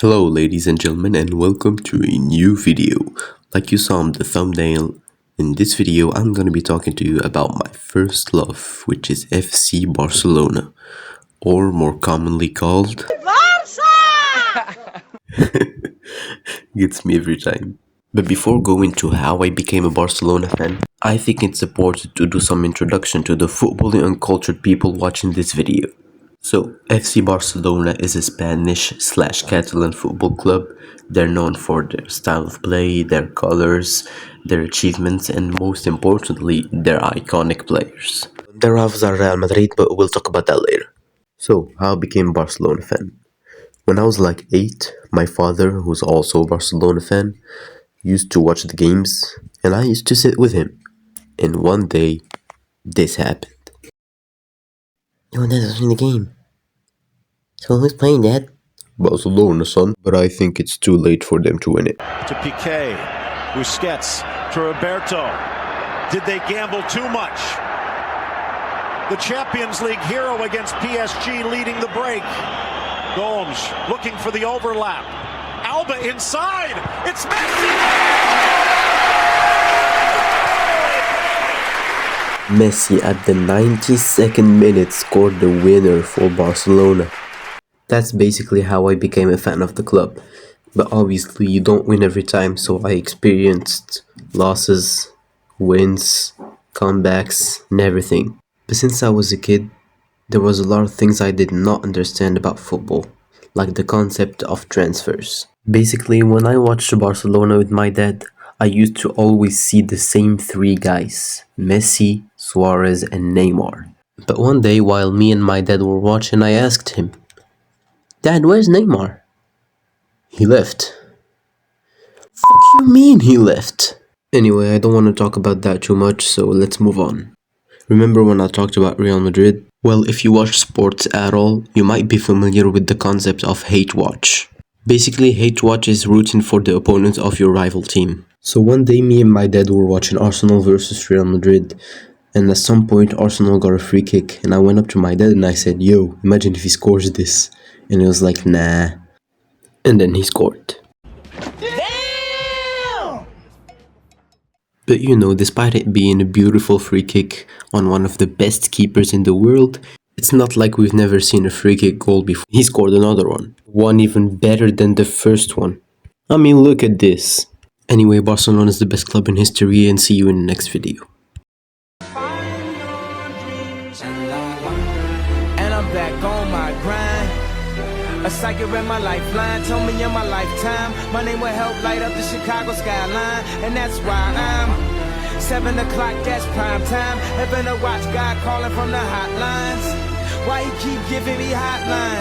Hello ladies and gentlemen and welcome to a new video. Like you saw in the thumbnail, in this video I'm going to be talking to you about my first love, which is FC Barcelona, or more commonly called Barça! Gets me every time. But before going to how I became a Barcelona fan, I think it's important to do some introduction to the footballing uncultured people watching this video. So, FC Barcelona is a Spanish/Catalan football club. They're known for their style of play, their colors, their achievements, and most importantly, their iconic players. Their rivals are Real Madrid, but we'll talk about that later. So, how I became a Barcelona fan? When I was like 8, my father, who's also a Barcelona fan, used to watch the games, and I used to sit with him. And one day, this happened. No, Dad, was in the game. So who's playing, Dad? Barcelona, son, but I think it's too late for them to win it. To Piqué, Busquets, to Roberto. Did they gamble too much? The Champions League hero against PSG leading the break. Gomes looking for the overlap. Alba inside. It's Messi! Messi at the 92nd minute scored the winner for Barcelona. That's basically how I became a fan of the club. But obviously you don't win every time, so I experienced losses, wins, comebacks, and everything. But since I was a kid, there was a lot of things I did not understand about football, like the concept of transfers. Basically, when I watched Barcelona with my dad, I used to always see the same three guys, Messi, Suarez, and Neymar. But one day, while me and my dad were watching, I asked him, "Dad, where's Neymar?" "He left." "Fuck you mean he left?" Anyway, I don't want to talk about that too much, so let's move on. Remember when I talked about Real Madrid? Well, if you watch sports at all, you might be familiar with the concept of hate watch. Basically, hate watch is rooting for the opponent of your rival team. So one day, me and my dad were watching Arsenal versus Real Madrid, and at some point Arsenal got a free kick, and I went up to my dad and I said, "Yo, imagine if he scores this." And he was like, "Nah." And then he scored. Damn! But you know, despite it being a beautiful free kick on one of the best keepers in the world, it's not like we've never seen a free kick goal before. He scored another one even better than the first one. I mean, look at this. Anyway, Barcelona is the best club in history, and see you in the next video. And I'm back on my grind. A psychic read my lifeline, told me in my lifetime my name will help light up the Chicago skyline. And that's why I'm 7 o'clock, that's prime time. Heaven to watch God calling from the hotlines. Why he keep giving me hotlines?